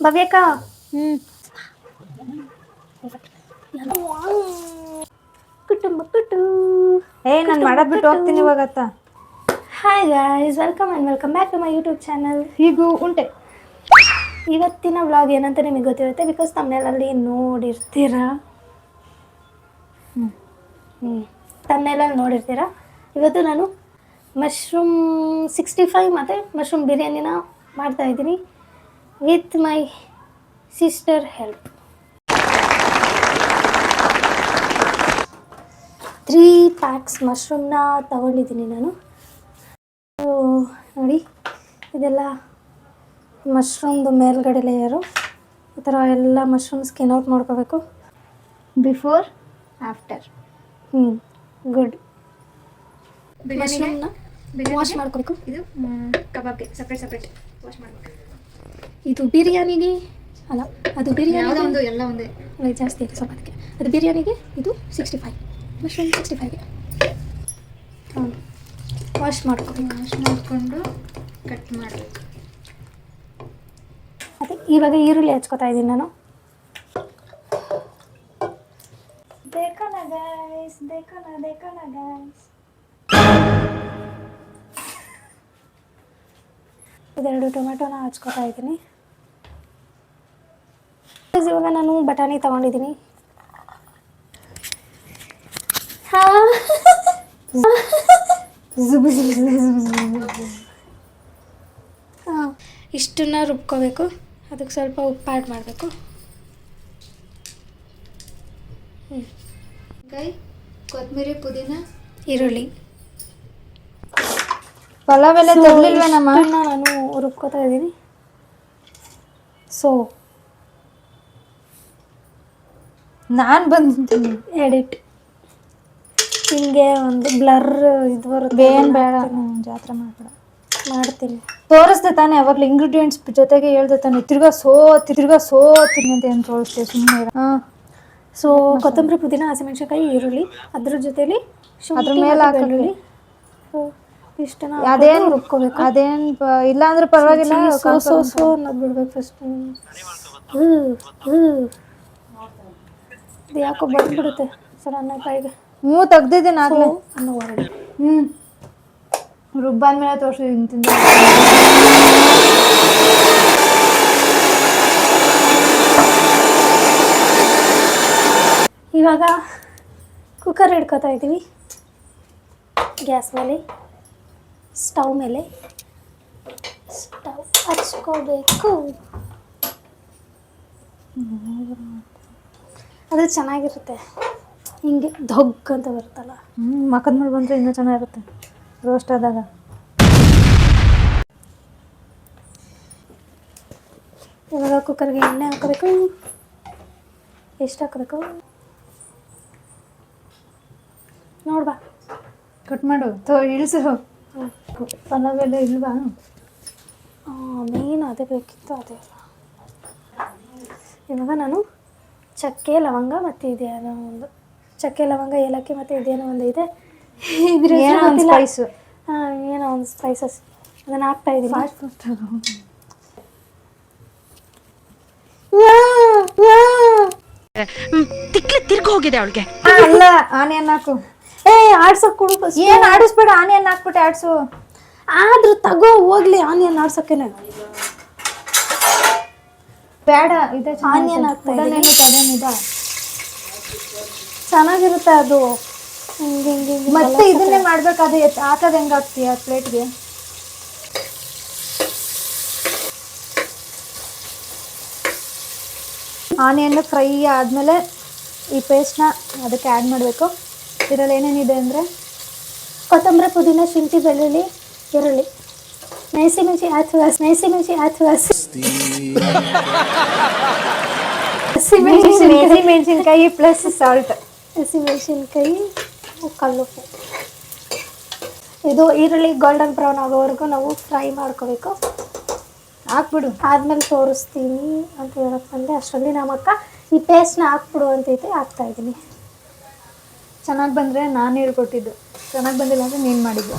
ಭವ್ಯಕ್ಕ ಕುಟುಂಬ ಕುಟು ನಾನು ಮಾಡೋದು ಬಿಟ್ಟು ಹೋಗ್ತೀನಿ ಇವಾಗತ್ತ. Hi guys, welcome back to my YouTube channel. ಹೀಗೂ ಉಂಟೆ. ಇವತ್ತಿನ ವ್ಲಾಗ್ ಏನಂತ ನಿಮಗೆ ಗೊತ್ತಿರುತ್ತೆ, ಬಿಕಾಸ್ ತಮ್ಮನೇಲಲ್ಲಿ ನೋಡಿರ್ತೀರಾ. ತಮ್ಮನೇಲಲ್ಲಿ ನೋಡಿರ್ತೀರಾ. ಇವತ್ತು ನಾನು ಮಶ್ರೂಮ್ 65 ಮತ್ತು ಮಶ್ರೂಮ್ ಬಿರಿಯಾನಿನ ಮಾಡ್ತಾಯಿದ್ದೀನಿ with my sister help. 3 packs ಮಶ್ರೂಮ್ನ ತಗೊಂಡಿದ್ದೀನಿ ನಾನು. ನೋಡಿ, ಇದೆಲ್ಲ ಮಶ್ರೂಮ್ದು ಮೇಲ್ಗಡೆ ಲೇಯರು. ಈ ಥರ ಎಲ್ಲ ಮಶ್ರೂಮ್ ಸ್ಕಿನ್ ಔಟ್ ಮಾಡ್ಕೋಬೇಕು. Before after. ಗುಡ್. ಮಶ್ರೂಮ್ನ ವಾಶ್ ಮಾಡ್ಕೋಬೇಕು. ಇದು ಕಬಾಬ್ಗೆ ಸಪ್ರೇಟ್ ವಾಶ್ ಮಾಡಬೇಕು. ಇದು ಬಿರಿಯಾನಿಗೆ ಅಲ್ಲ, ಅದು ಬಿರಿಯಾನಿ ಎಲ್ಲ ಒಂದೇ ಜಾಸ್ತಿ ಇದೆ ಸ್ವಲ್ಪ, ಅದಕ್ಕೆ ಅದು ಬಿರಿಯಾನಿಗೆ, ಇದು 65 ಮಶ್ರೂಮ್ 65ಗೆ ವಾಶ್ ಮಾಡಿಕೊಂಡು ಕಟ್ ಮಾಡಬೇಕು. ಮತ್ತು ಇವಾಗ ಈರುಳ್ಳಿ ಹಚ್ಕೋತಾ ಇದ್ದೀನಿ ನಾನು. ದೇಖೋಣ ಗೈಸ್. ಇದೆರಡು ಟೊಮೆಟೊನ ಹಚ್ಕೋತಾ ಇದ್ದೀನಿ. ಇವಾಗ ನಾನು ಬಟಾಣಿ ತಗೊಂಡಿದ್ದೀನಿ. ಇಷ್ಟನ್ನ ರುಬ್ಕೋಬೇಕು. ಅದಕ್ಕೆ ಸ್ವಲ್ಪ ಉಪ್ಪು ಆ್ಯಡ್ ಮಾಡಬೇಕು. ಕೊತ್ತಂಬರಿ, ಪುದೀನ, ಈರುಳ್ಳಿ. ಪಲಾವ್ ಎಲ್ಲ ತರಲಿಲ್ವೇನಮ್ಮ? ನಾನು ರುಬ್ಕೋತಾ ಇದ್ದೀನಿ. ಸೊ ನಾನು ಬಂದಿದ್ದೀನಿ ಎಡಿಟ್. ಹಿಂಗೆ ಒಂದು ಬ್ಲರ್ ಇದು ಬರುತ್ತೆ. ಏನು ಬೇಡ, ಜಾತ್ರೆ ಮಾಡಬೇಡ. ಮಾಡ್ತೀನಿ. ತೋರಿಸ್ದೆ ತಾನೇ ಅವಾಗಲೇ ಇಂಗ್ರೀಡಿಯೆಂಟ್ಸ್ ಜೊತೆಗೆ ಹೇಳ್ದೆ ತಾನೆ. ತಿರ್ಗಾ ಸೋತೀನಿ ಅಂತ ಏನು ತೋರಿಸ್ತೆ, ಸುಮ್ಮನೆ. ಸೊ ಕೊತ್ತಂಬರಿ, ಪುದೀನ, ಹಸಿಮೆಣ್ಸಿನ್ಕಾಯಿ, ಈರುಳ್ಳಿ, ಅದ್ರ ಜೊತೆಲಿ ಅದ್ರ ಮೇಲೆ ಬೆಳ್ಳುಳ್ಳಿ. ಇಷ್ಟನ್ನ ಅದೇನು ರುಬ್ಕೋಬೇಕು. ಇಲ್ಲ ಅಂದ್ರೆ ಪರವಾಗಿಲ್ಲ. ಸೊ ಅನ್ನೋದು ಬಿಡ್ಬೇಕು ಫಸ್ಟ್. ಇದು ಯಾಕೋ ಬಂದ್ಬಿಡುತ್ತೆ ಸಡನ್ನ ಕೈಗೆ. ತೆಗ್ದಿದ್ದೀನಿ ಆಗಲೇ. ಅನ್ನೋ ಹೊರಗೆ ರುಬ್ಬಾದ್ಮೇಲೆ ತೋರಿಸಿದ್ದೀನಿ ತಿಂದ. ಇವಾಗ ಕುಕ್ಕರ್ ಇಡ್ಕೊತಾ ಇದ್ದೀವಿ ಗ್ಯಾಸ್ ಮೇಲೆ. ಸ್ಟವ್ ಮೇಲೆ ಸ್ಟವ್ ಹಚ್ಕೋಬೇಕು. ಅದು ಚೆನ್ನಾಗಿರುತ್ತೆ, ಹಿಂಗೆ ಧೊಗ್ ಅಂತ ಬರುತ್ತಲ್ಲ. ಮಕ್ಕದ ಮೇಲೆ ಬಂದರೆ ಇನ್ನೂ ಚೆನ್ನಾಗಿರುತ್ತೆ ರೋಸ್ಟ್ ಆದಾಗ. ಇವಾಗ ಕುಕ್ಕರ್ಗೆ ಎಣ್ಣೆ ಹಾಕಬೇಕು. ಎಷ್ಟು ಹಾಕಬೇಕು ನೋಡ್ಬಾ. ಕಟ್ ಮಾಡು, ಇಳಿಸು. ಪಲಾವ್ ಎಲ್ಲ ಇಲ್ವಾ? ಮೇನ್ ಅದೇ ಬೇಕಿತ್ತು, ಅದೇ. ಇವಾಗ ನಾನು ಚಕ್ಕೆ, ಲವಂಗ ಮತ್ತು ಇದೇನೋ ಒಂದು ಚಕ್ಕೆ, ಲವಂಗ, ಏಲಕ್ಕಿ ಮತ್ತು ಇದೇನೋ ಒಂದು ಇದೆ. ಸ್ಪೈಸು. ಏನೋ ಒಂದು ಸ್ಪೈಸಸ್ ಅದನ್ನು ಹಾಕ್ತಾಯಿದ್ದೀನಿ. ತಿರ್ಗಿ ಹೋಗಿದೆ ಅವಳಿಗೆ. ಅಲ್ಲ, ಆನಿಯನ್ ಹಾಕು. ಆಡ್ಸೋಕೆ ಕೊಡು. ಏನು ಆಡಿಸ್ಬೇಡ, ಆನಿಯನ್ ಹಾಕ್ಬಿಟ್ಟೆ ಆಡ್ಸು. ಆದ್ರೂ ತಗೋ ಹೋಗ್ಲಿ, ಆನಿಯನ್ ಆಡ್ಸೋಕ್ಕೇನೆ ಬೇಡ. ಇದೆ ಆನಿಯನ್ ಹಾಕ್ತಾ ಇದ್ದೀನಿ. ಚೆನ್ನಾಗಿರುತ್ತೆ ಅದು. ಹಿಂಗೆ ಮತ್ತೆ ಇದನ್ನೇ ಮಾಡ್ಬೇಕಾದ್ರೆ ಹಾಕೋದು ಹೆಂಗೆ ಹಾಕ್ತೀಯ ಪ್ಲೇಟ್ಗೆ? ಆನಿಯನ್ ಫ್ರೈ ಆದಮೇಲೆ ಈ ಪೇಸ್ಟ್ನ ಅದಕ್ಕೆ ಆ್ಯಡ್ ಮಾಡಬೇಕು. ಇದರಲ್ಲಿ ಏನೇನಿದೆ ಅಂದರೆ ಕೊತ್ತಂಬರಿ, ಪುದೀನ, ಶುಂಠಿ, ಬೆಳ್ಳುಳ್ಳಿ, ಈರುಳ್ಳಿ, ಮೆಣಸಿನ್ಕಾಯಿ ಪ್ಲಸ್ ಸಾಲ್ಟ್. ಹಸಿಮೆಣಸಿನ್ಕಾಯಿ, ಕಲ್ಲುಪ್ಪು. ಇದು ಈರುಳ್ಳಿ ಗೋಲ್ಡನ್ ಬ್ರೌನ್ ಆಗೋವರೆಗೂ ನಾವು ಫ್ರೈ ಮಾಡ್ಕೋಬೇಕು. ಹಾಕ್ಬಿಡು. ಆದಮೇಲೆ ತೋರಿಸ್ತೀನಿ ಅಂತ ಹೇಳಕ್ಕೆ ಬಂದೆ. ಅಷ್ಟರಲ್ಲಿ ನಮ್ಮಕ್ಕ ಈ ಪೇಸ್ಟ್ನ ಹಾಕ್ಬಿಡು ಅಂತೈತೆ, ಹಾಕ್ತಾಯಿದ್ದೀನಿ. ಚೆನ್ನಾಗಿ ಬಂದರೆ ನಾನು ಹೇಳ್ಕೊಟ್ಟಿದ್ದು, ಚೆನ್ನಾಗಿ ಬಂದಿಲ್ಲ ಅಂದರೆ ನೀನು ಮಾಡಿದ್ದು.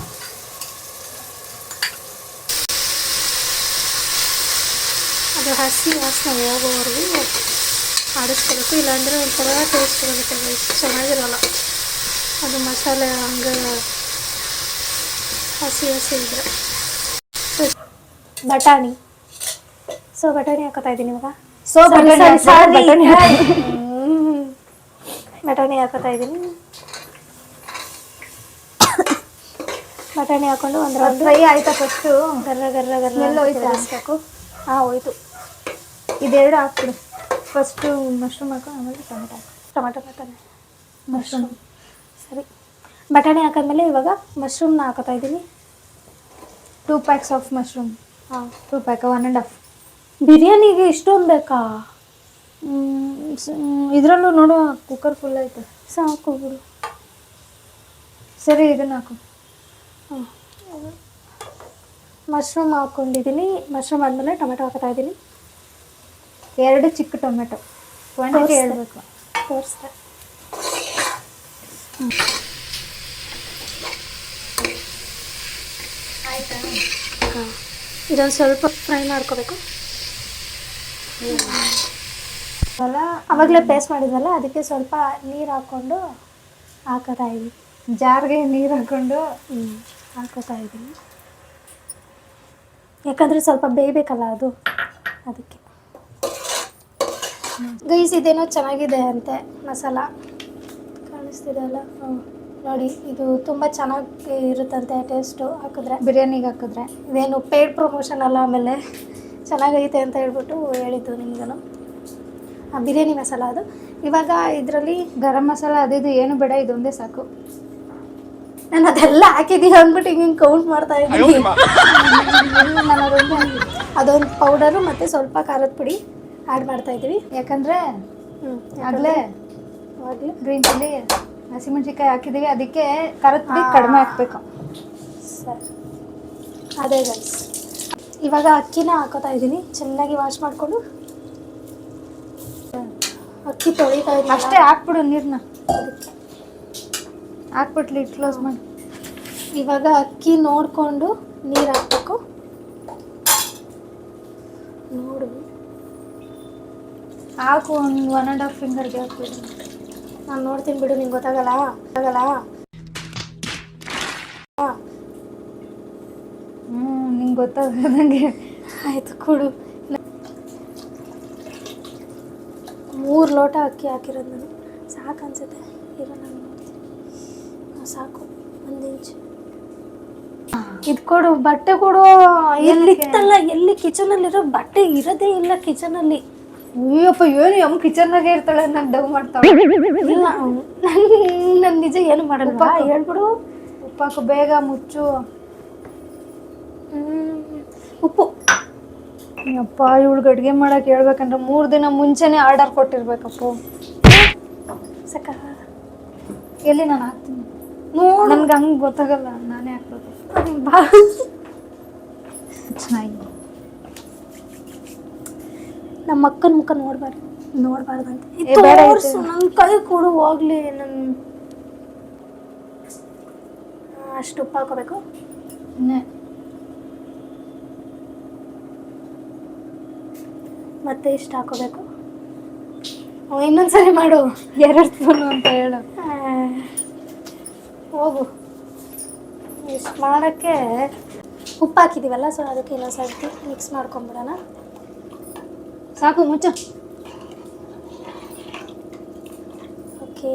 ಅದು ಹಸಿ ವಾಸನೆ ಹೋಗೋವರೆಗೂ ಆಡಿಸ್ಕೋಬೇಕು, ಇಲ್ಲಾಂದರೆ ಒಂಥರ ಟೇಸ್ಟ್ ಬರುತ್ತೆ, ಚೆನ್ನಾಗಿರಲ್ಲ ಅದು ಮಸಾಲೆ ಹಂಗೆ ಹಸಿ ಇದ್ರೆ. ಬಟಾಣಿ ಹಾಕೋತಾ ಇದ್ದೀನಿ ಇವಾಗ. ಬಟಾಣಿ ಹಾಕೋತಾ ಇದ್ದೀನಿ. ಬಟಾಣಿ ಹಾಕೊಂಡು ಒಂದು ಫ್ರೈ ಆಯ್ತಾ ಫಸ್ಟು? ಗರ್ರ ಹೋಯ್ತು. ಹಾಂ ಹೋಯ್ತು. ಇದೆರಡು ಹಾಕ್ಬಿಡು. ಫಸ್ಟು ಮಶ್ರೂಮ್ ಹಾಕೋ, ಆಮೇಲೆ ಟೊಮೆಟೊ ಮಶ್ರೂಮ್. ಸರಿ, ಬಟಾಣಿ ಹಾಕಿದ್ಮೇಲೆ ಇವಾಗ ಮಶ್ರೂಮ್ನ ಹಾಕೋತಾ ಇದ್ದೀನಿ. 2 ಪ್ಯಾಕ್ಸ್ ಆಫ್ ಮಶ್ರೂಮ್. ಹಾಂ, 2 ಪ್ಯಾಕ್ 1.5. ಬಿರಿಯಾನಿಗೆ ಇಷ್ಟೊಂದು ಬೇಕಾ? ಇದರಲ್ಲೂ ನೋಡು, ಕುಕ್ಕರ್ ಫುಲ್ ಐತೆ. ಸಾಕು ಬಿಡು. ಸರಿ, ಇದನ್ನು ಹಾಕು. ಹಾಂ, ಮಶ್ರೂಮ್ ಹಾಕ್ಕೊಂಡಿದ್ದೀನಿ. ಮಶ್ರೂಮ್ ಆದಮೇಲೆ ಟೊಮೆಟೊ ಹಾಕ್ತಾ ಇದ್ದೀನಿ. 2 ಚಿಕ್ಕ ಟೊಮೆಟೊ. ಕ್ವಾಂಟಿಟಿ ಹೇಳ್ಬೇಕು. ತೋರಿಸ್ದೆ. ಆಯಿತಾ? ಹಾಂ, ಇದೊಂದು ಸ್ವಲ್ಪ ಫ್ರೈ ಮಾಡ್ಕೋಬೇಕು. ಆವಾಗಲೇ ಪೇಸ್ಟ್ ಮಾಡಿದ್ವಲ್ಲ, ಅದಕ್ಕೆ ಸ್ವಲ್ಪ ನೀರು ಹಾಕ್ಕೊಂಡು ಹಾಕೋತಾ ಇದ್ದೀನಿ. ಜಾರ್ಗೆ ನೀರು ಹಾಕ್ಕೊಂಡು ಹಾಕೋತಾ ಇದ್ದೀನಿ, ಯಾಕಂದರೆ ಸ್ವಲ್ಪ ಬೇಯಬೇಕಲ್ಲ ಅದು, ಅದಕ್ಕೆ. ಗೈಸ್, ಇದೇನೋ ಚೆನ್ನಾಗಿದೆ ಅಂತೆ ಮಸಾಲ, ಕಾಣಿಸ್ತಿದೆ ಅಲ್ಲ? ನೋಡಿ, ಇದು ತುಂಬ ಚೆನ್ನಾಗಿ ಇರುತ್ತಂತೆ ಟೇಸ್ಟು ಹಾಕಿದ್ರೆ, ಬಿರಿಯಾನಿಗೆ ಹಾಕಿದ್ರೆ. ಇದೇನು ಪೇಯ್ಡ್ ಪ್ರಮೋಷನ್ ಅಲ್ಲ, ಆಮೇಲೆ ಚೆನ್ನಾಗೈತೆ ಅಂತ ಹೇಳ್ಬಿಟ್ಟು ಹೇಳಿದ್ದು ನಿಮ್ಗೂ. ಬಿರಿಯಾನಿ ಮಸಾಲ ಅದು. ಇವಾಗ ಇದರಲ್ಲಿ ಗರಂ ಮಸಾಲ ಅದು ಇದು ಏನು ಬೇಡ, ಇದೊಂದೇ ಸಾಕು. ನಾನು ಅದೆಲ್ಲ ಹಾಕಿದ್ದೀನಿ ಅಂದ್ಬಿಟ್ಟು ಹಿಂಗೆ ಕೌಂಟ್ ಮಾಡ್ತಾ ಇದ್ದೀನಿ. ಅದೊಂದು ಪೌಡರು ಮತ್ತು ಸ್ವಲ್ಪ ಖಾರದ ಪುಡಿ ಆ್ಯಡ್ ಮಾಡ್ತಾ ಇದ್ದೀವಿ. ಯಾಕಂದರೆ ಆಗಲೇ ಗ್ರೀನ್ ಚಿಲ್ಲಿ ಹಸಿಮೆಣ್ಸಿನ್ಕಾಯಿ ಹಾಕಿದ್ದೀವಿ, ಅದಕ್ಕೆ ಖಾರದ ಪುಡಿ ಕಡಿಮೆ ಹಾಕಬೇಕು. ಸರಿ, ಅದೇ ಗೈಸ್. ಇವಾಗ ಅಕ್ಕಿನ ಹಾಕೋತಾ ಇದ್ದೀನಿ, ಚೆನ್ನಾಗಿ ವಾಶ್ ಮಾಡಿಕೊಂಡು. ಅಕ್ಕಿ ತೊಳಿತಾ ಇದ್ದೀನಿ ಅಷ್ಟೇ, ಹಾಕ್ಬಿಡು ನೀರನ್ನ. ಹಾಕ್ಬಿಟ್ಟು ಲಿಡ್ ಕ್ಲೋಸ್ ಮಾಡಿ. ಇವಾಗ ಅಕ್ಕಿ ನೋಡಿಕೊಂಡು ನೀರು ಹಾಕಬೇಕು. ನೋಡು, ಹಾಕು. ಒಂದು 1.5 ಫಿಂಗರ್ಗೆ ಹಾಕ್ಬಿಡು. ನಾನು ನೋಡ್ತೀನಿ ಬಿಡು, ನಿಂಗೆ ಗೊತ್ತಾಗಲ್ಲ. ಹಾಂ, ನಿಂಗೆ ಗೊತ್ತಾಗದಂಗೆ. ಆಯಿತು, ಕೊಡು. 3 ಲೋಟ ಅಕ್ಕಿ ಹಾಕಿರೋದು ನಾನು. ಸಾಕು ಅನ್ಸುತ್ತೆ, ಇರೋ ನಾನು ನೋಡ್ತೀನಿ. ಸಾಕು, 1 ಇಂಚ್. ಇದು ಕೊಡು, ಬಟ್ಟೆ ಕೊಡು. ಎಲ್ಲಿತ್ತಲ್ಲ, ಎಲ್ಲಿ ಕಿಚನಲ್ಲಿರೋ ಬಟ್ಟೆ ಇರೋದೇ ಇಲ್ಲ ಕಿಚನಲ್ಲಿ. ಅಯ್ಯಪ್ಪ, ಏನು ಕಿಚನ್ನಾಗೆ ಇರ್ತಾಳೆ, ನಾನು ಡವ್ ಮಾಡ್ತಾಳೆ. ಇಲ್ಲ, ನಾನು ನಿಜ ಏನು ಮಾಡಲ್ವಾ, ಹೇಳ್ಬಿಡು. ಉಪ್ಪಾಕು, ಬೇಗ ಮುಚ್ಚು. ಉಪ್ಪು. ಅಪ್ಪ, ಇವಳಿಗೆ ಅಡುಗೆ ಮಾಡೋಕೆ ಹೇಳ್ಬೇಕಂದ್ರೆ 3 ದಿನ ಮುಂಚೆನೇ ಆರ್ಡರ್ ಕೊಟ್ಟಿರ್ಬೇಕಪ್ಪ. ಸಾಕ, ಎಲ್ಲಿ ನಾನು ಹಾಕ್ತೀನಿ ನೋಡು. ನನ್ಗೆ ಹಂಗೆ ಗೊತ್ತಾಗಲ್ಲ, ನಾನೇ ಹಾಕ್ಬೇಕು. ಬಾ, ಚೆನ್ನಾಗಿ. ನಮ್ಮ ಅಕ್ಕನ ಮುಖ ನೋಡಬಾರ್ದಂತೆ. ಬೇಡ, ನನ್ನ ಕೈ ಕೊಡು ಹೋಗ್ಲಿ. ಅಷ್ಟು ಉಪ್ಪು ಹಾಕೋಬೇಕು. ಮತ್ತೆ ಇಷ್ಟು ಹಾಕೋಬೇಕು. ಇನ್ನೊಂದ್ಸರಿ ಮಾಡು. 2 ಸ್ಪೂನು ಅಂತ ಹೇಳು. ಹೋಗು, ಇಷ್ಟು ಮಾಡೋಕ್ಕೆ ಉಪ್ಪು ಹಾಕಿದ್ದೀವಲ್ಲ, ಸೊ ಅದಕ್ಕೆ ಇನ್ನೊಂದು ಸರ್ತಿ ಮಿಕ್ಸ್ ಮಾಡ್ಕೊಂಬಿಡೋಣ. ಸಾಕು, ಮುಚ್ಚು. ಓಕೆ,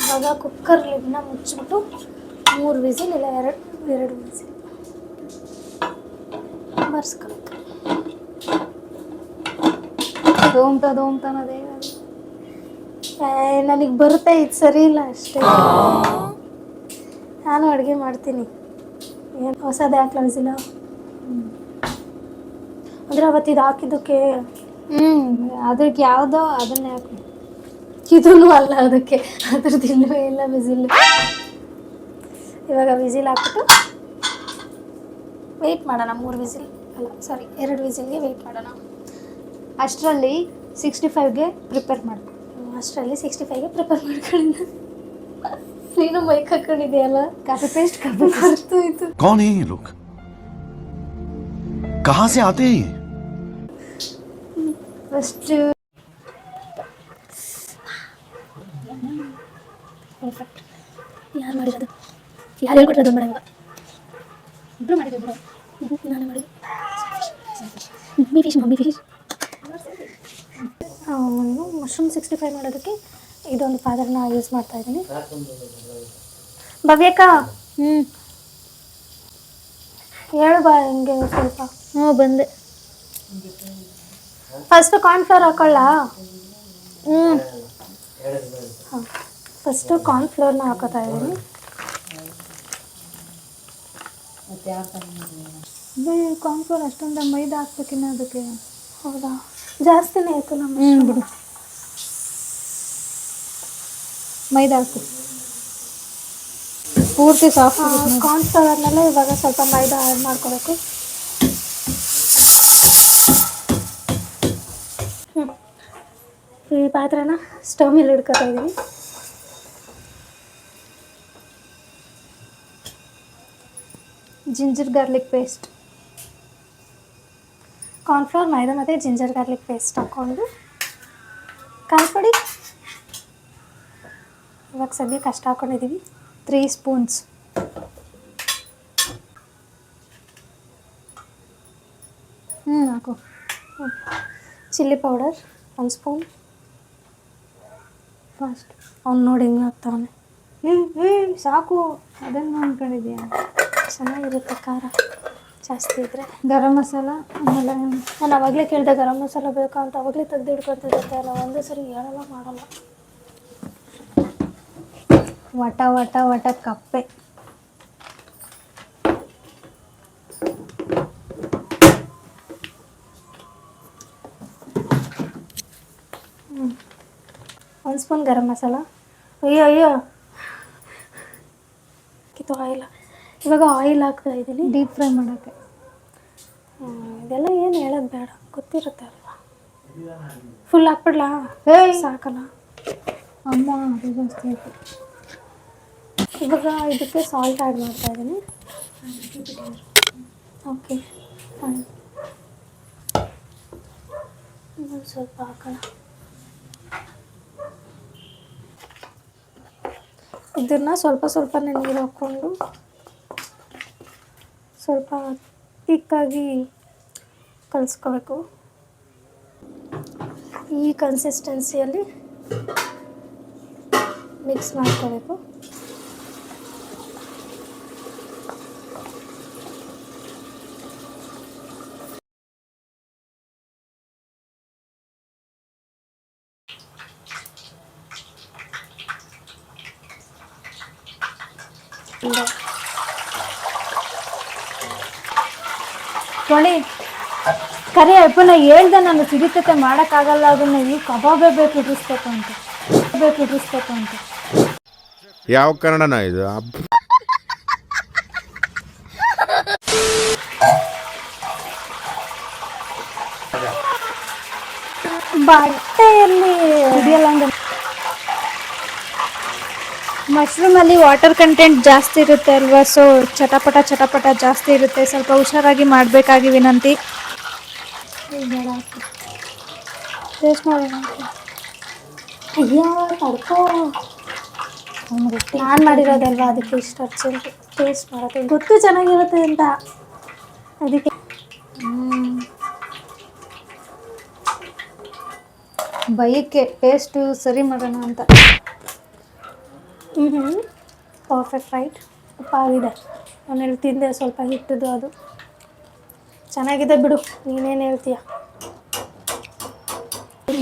ಇವಾಗ ಕುಕ್ಕರ್ ಲಿಡ್ನ ಮುಚ್ಚಿಬಿಟ್ಟು 3 ವಿಸಿಲ್ ಇಲ್ಲ 2 ವಿಸಿಲ್ ಬರ್ಸ್ಕೊಬೇಕು. ದೋಮ್ತಾನದೇ ನನಗೆ ಬರುತ್ತೆ, ಇದು ಸರಿ ಇಲ್ಲ ಅಷ್ಟೇ. ನಾನು ಅಡುಗೆ ಮಾಡ್ತೀನಿ, ಏನು ಹೊಸದೇ ಹಾಕ್ಲ ವಿಸಿಲ್ಲ ಅಂದರೆ ಅವತ್ತು ಇದು ಹಾಕಿದ್ದಕ್ಕೆ. ಅದಕ್ಕೆ ಯಾವುದೋ ಅದನ್ನೇ ಹಾಕಿ. ಇದೂ ಅಲ್ಲ, ಅದಕ್ಕೆ ಅದ್ರದ್ದು ಇಲ್ಲವೇ ಇಲ್ಲ ವಿಸಿಲ್. ಇವಾಗ ವಿಸಿಲ್ ಹಾಕ್ಬಿಟ್ಟು ವೆಯ್ಟ್ ಮಾಡೋಣ. 3 ವಿಸಿಲ್ ಅಲ್ಲ, ಸಾರಿ 2 ವಿಸಿಲ್ಗೆ ವೆಯ್ಟ್ ಮಾಡೋಣ. ಅಷ್ಟರಲ್ಲಿ 65ಗೆ ಪ್ರಿಪೇರ್ ಮಾಡು. ಅಷ್ಟರಲ್ಲಿ 65ಗೆ ಪ್ರಿಪೇರ್ ಮಾಡ್ಕೊಂಡಿದ್ದ. ನೀನು ಮೈಕ್ ಹಾಕೊಂಡಿದೆಯಲ್ಲ, ಕಾಫಿ ಪೇಸ್ಟ್ ಅರ್ಥೋಯ್ತು. कौन है ये लोग? कहाँ से आते हैं ये? First perfect. ಯಾರು ಮಾಡಿರೋದು? ಯಾರು ಹೇಳ್ಕೊಟ್ಟಿರೋದು ಮಾಡಂಗ? ಇಬ್ರು ಮಾಡಿದ್ರು. ನಾನು ಮಾಡಿದ್ದು ಮಮ್ಮಿ ಫಿಶ್. ಮಶ್ರೂಮ್ 65 ಮಾಡೋದಕ್ಕೆ ಇದೊಂದು ಪಾತ್ರೆನ ಯೂಸ್ ಮಾಡ್ತಾ ಇದ್ದೀನಿ. ಭವ್ಯಕ್ಕ ಹೇಳು ಬಾ ಹಿಂಗೆ ಸ್ವಲ್ಪ. ಹ್ಞೂ ಬಂದೆ. ಫಸ್ಟು ಕಾರ್ನ್ಫ್ಲೋರ್ ಹಾಕೊಳ್ಳ? ಹಾಂ, ಫಸ್ಟು ಕಾರ್ನ್ಫ್ಲೋರ್ನ ಹಾಕೋತಾ ಇದ್ದೀನಿ. ಕಾರ್ನ್ಫ್ಲೋರ್ ಅಷ್ಟೊಂದು ಮೈದಾ ಹಾಕ್ಬೇಕಿನ್ನ ಅದಕ್ಕೆ? ಹೌದಾ, ಜಾಸ್ತಿನೇ ಆಯಿತು ನಮ್ಮ. ಬಿಡು, ಮೈದಾ ಹಾಕು ಪೂರ್ತಿ ಸಾಫ್ಟ್. ಕಾರ್ನ್ಫ್ಲೋರ್ ಆದಮೇಲೆ ಇವಾಗ ಸ್ವಲ್ಪ ಮೈದಾ ಆ್ಯಡ್ ಮಾಡ್ಕೋಬೇಕು. ಈ ಪಾತ್ರೆನ ಸ್ಟವ್ ಮೇಲೆ ಇಡ್ಕೊತಾ ಇದ್ದೀನಿ. ಜಿಂಜರ್ ಗಾರ್ಲಿಕ್ ಪೇಸ್ಟ್, ಕಾರ್ನ್ಫ್ಲೋರ್, ಮೈದಾ ಮತ್ತು ಜಿಂಜರ್ ಗಾರ್ಲಿಕ್ ಪೇಸ್ಟ್ ಹಾಕ್ಕೊಂಡು ಖಾರ ಪುಡಿ ಇವಾಗ ಸದ್ಯಕ್ಕೆ ಅಷ್ಟು ಹಾಕ್ಕೊಂಡಿದ್ದೀವಿ. 3 ಸ್ಪೂನ್ಸ್. ಹಾಕು. Chilli powder 1 spoon. ಫಾಸ್ಟ್ ಅವ್ನು ನೋಡಿ ಹಿಂಗೆ ಹಾಕ್ತಾವನೆ. ಸಾಕು, ಅದನ್ನು ಅಂದ್ಕೊಂಡಿದ್ಯಾ? ಚೆನ್ನಾಗಿರುತ್ತೆ ಖಾರ ಜಾಸ್ತಿ ಇದ್ದರೆ. ಗರಂ ಮಸಾಲ, ಆಮೇಲೆ ನಾನು ಅವಾಗಲೇ ಕೇಳಿದೆ ಗರಂ ಮಸಾಲ ಬೇಕಾ ಅಂತ. ಅವಾಗಲೇ ತೆಗೆದು ಹಿಡ್ಕೊತಿರುತ್ತೆ ಅಲ್ಲ, ಒಂದೇ ಸರಿ ಹೇಳಲ್ಲ ಮಾಡಲ್ಲ. ವಟ ವಟ ವಟ ಕಪ್ಪೆ. ಹ್ಞೂ, 1 ಸ್ಪೂನ್ ಗರಂ ಮಸಾಲ. ಅಯ್ಯೋ ಕಿತ್ತು ಆಯಿಲ್. ಇವಾಗ ಆಯಿಲ್ ಹಾಕ್ತಾ ಇದ್ದೀನಿ ಡೀಪ್ ಫ್ರೈ ಮಾಡೋಕ್ಕೆ. ಇದೆಲ್ಲ ಏನು ಹೇಳೋದು ಬೇಡ, ಗೊತ್ತಿರುತ್ತೆ ಅಲ್ವಾ. ಫುಲ್ ಹಾಕ್ಬಿಡ್ಲಾ? ಸಾಕಲ್ಲ ಅಮ್ಮ, ಅದು ಜಾಸ್ತಿ ಆಯಿತು. ಇವಾಗ ಇದಕ್ಕೆ ಸಾಲ್ಟ್ ಆ್ಯಡ್ ಮಾಡ್ತಾ ಇದ್ದೀನಿ. Okay, fine. ಇನ್ನೊಂದು ಸ್ವಲ್ಪ ಹಾಕೋಣ. ಇದನ್ನು ಸ್ವಲ್ಪ ಸ್ವಲ್ಪನೇ ನೀರು ಹಾಕ್ಕೊಂಡು ಸ್ವಲ್ಪ ತಿಕ್ಕಾಗಿ ಕಲಿಸ್ಕೋಬೇಕು. ಈ ಕನ್ಸಿಸ್ಟೆನ್ಸಿಯಲ್ಲಿ ಮಿಕ್ಸ್ ಮಾಡ್ಕೋಬೇಕು. ನೋಡಿ, ಕರಿ ಅಪ್ಪನ ಹೇಳ್ದೆ ನಾನು, ಸಿಡಿತತೆ ಮಾಡೋಕ್ಕಾಗಲ್ಲ ಅದನ್ನ. ಈ ಕಬಾಬೇ ಬೇಕು ಅಂತ. ಯಾವ ಕನ್ನಡನ ಇದು? ಬಟ್ಟೆಯಲ್ಲಿ ಹಿಡಿಯಲ್ಲ ಅಂದ್ರೆ ಮಶ್ರೂಮಲ್ಲಿ ವಾಟರ್ ಕಂಟೆಂಟ್ ಜಾಸ್ತಿ ಇರುತ್ತೆ ಅಲ್ವಾ, ಸೊ ಚಟಪಟ ಜಾಸ್ತಿ ಇರುತ್ತೆ. ಸ್ವಲ್ಪ ಹುಷಾರಾಗಿ ಮಾಡಬೇಕಾಗಿ ವಿನಂತಿ. ಟೇಸ್ಟ್ ಮಾಡೋಣ. ಅಯ್ಯೋ ತಡ್ಕೋ, ನಾನು ಮಾಡಿರೋದಲ್ವಾ, ಅದಕ್ಕೆ ಇಷ್ಟ ಅರ್ಜೆಂಟ್ ಟೇಸ್ಟ್ ಮಾಡೋಕ್ಕೆ. ಗೊತ್ತು ಚೆನ್ನಾಗಿರುತ್ತೆ ಅಂತ, ಅದಕ್ಕೆ. ಬೈಕ್ಕೆ ಟೇಸ್ಟು ಸರಿ ಮಾಡೋಣ ಅಂತ. Perfect right. ಉಪ್ಪ ಆಗಿದೆ. ನಾನು ತಿಂದೆ ಸ್ವಲ್ಪ ಹಿಟ್ಟದು, ಅದು ಚೆನ್ನಾಗಿದೆ ಬಿಡು. ನೀನೇನು ಹೇಳ್ತೀಯ?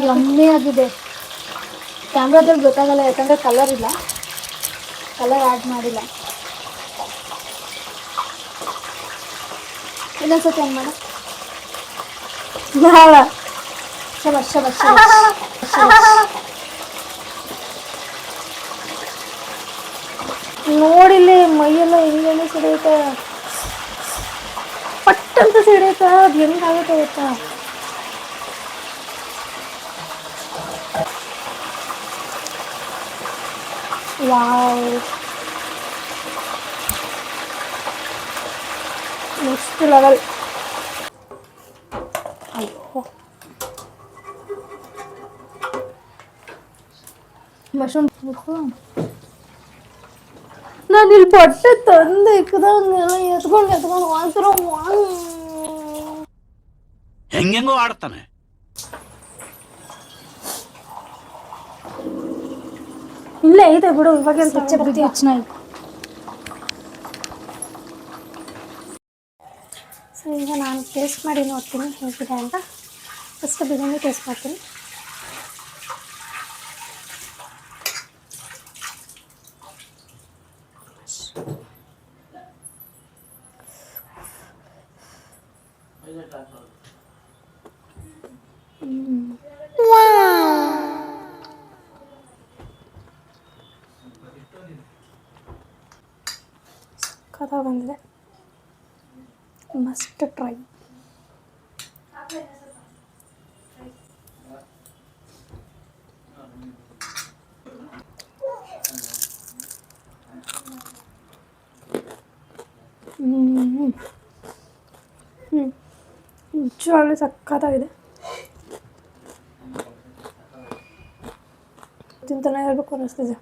ಯಮ್ಮಿ ಆಗಿದೆ. ಕ್ಯಾಮ್ರಾದಲ್ಲಿ ಗೊತ್ತಾಗಲ್ಲ, ಯಾಕಂದರೆ ಕಲರ್ ಆ್ಯಡ್ ಮಾಡಿಲ್ಲ. ಇನ್ನೊಂದ್ಸತಿ ಏನು ಮಾಡ. ಶಬಾಷ್. ನೋಡಿಲ್ಲಿ ಮೈಯೆಲ್ಲ ಹೆಂಗೆ ಸಿಡಿಯುತ್ತೆ, ಪಟ್ಟಂತ ಸಿಡಿಯುತ್ತೆ. ಅದು ಹೆಂಗಾಗುತ್ತೆ ಗೊತ್ತಾ? Wow, next level. ಅಯ್ಯೋ ಮಶ್ರೂಮ್ ನಾನು ಇಲ್ಲಿ ಬಟ್ಟೆ ತಂದು ಇಕ್ಕದಂಗೆಲ್ಲ ಎತ್ಕೊಂಡು ಒಂಥರ ಹೆಂಗೆಂಗೋ ಆಡ್ತಾನೆ. ಇಲ್ಲೇ ಐತೆ ಬಿಡು, ಇವಾಗ ಬುದ್ಧಿ ಚೆನ್ನಾಗಿ. ಸೊ ಈಗ ನಾನು ಟೇಸ್ಟ್ ಮಾಡಿ ನೋಡ್ತೀನಿ ಹೇಗಿದೆ ಅಂತ. ಫಸ್ಟ್ ಬಿರಿಯಾನಿ ಟೇಸ್ಟ್ ಮಾಡ್ತೀನಿ. ಕಥಾ ಬಂದಿದೆ, ಮಸ್ಟ್ ಟ್ರೈ. ನಿಜವಾಗ್ಲೂ ಸಕ್ಕತ್ತಾಗಿದೆ. ತಿಂತಾನೆ ಇರಬೇಕು ಅನ್ನಿಸ್ತಿದೆ.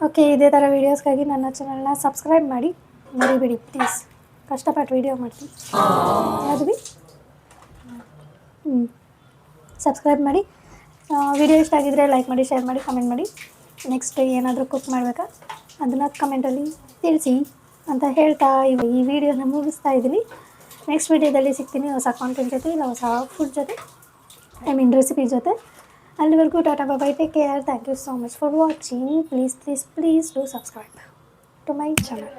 ಓಕೆ, ಇದೇ ಥರ ವೀಡಿಯೋಸ್ಗಾಗಿ ನನ್ನ ಚಾನಲ್ನ ಸಬ್ಸ್ಕ್ರೈಬ್ ಮಾಡಿ ಮರಿಬೇಡಿ ಪ್ಲೀಸ್. ಕಷ್ಟಪಟ್ಟು ವೀಡಿಯೋ ಮಾಡ್ತೀನಿ. ಯಾವುದು ಭೀ ಸಬ್ಸ್ಕ್ರೈಬ್ ಮಾಡಿ. ವಿಡಿಯೋ ಇಷ್ಟ ಆಗಿದ್ದರೆ ಲೈಕ್ ಮಾಡಿ, ಶೇರ್ ಮಾಡಿ, ಕಮೆಂಟ್ ಮಾಡಿ. ನೆಕ್ಸ್ಟ್ ಏನಾದರೂ ಕುಕ್ ಮಾಡಬೇಕಾ ಅದನ್ನು ಕಮೆಂಟಲ್ಲಿ ತಿಳಿಸಿ ಅಂತ ಹೇಳ್ತಾ ಈ ವಿಡಿಯೋನ ಮುಗಿಸ್ತಾ ಇದ್ದೀನಿ. ನೆಕ್ಸ್ಟ್ ವಿಡಿಯೋದಲ್ಲಿ ಸಿಗ್ತೀನಿ ಹೊಸ ಕಾಂಟೆಂಟ್ ಜೊತೆ, ಇಲ್ಲ ಹೊಸ ಫುಡ್ ಜೊತೆ, ರೆಸಿಪಿ ಜೊತೆ. ಅಲ್ಲಿವರೆಗೂ tata bye, take care. Thank you so much for watching. Please do subscribe to my channel.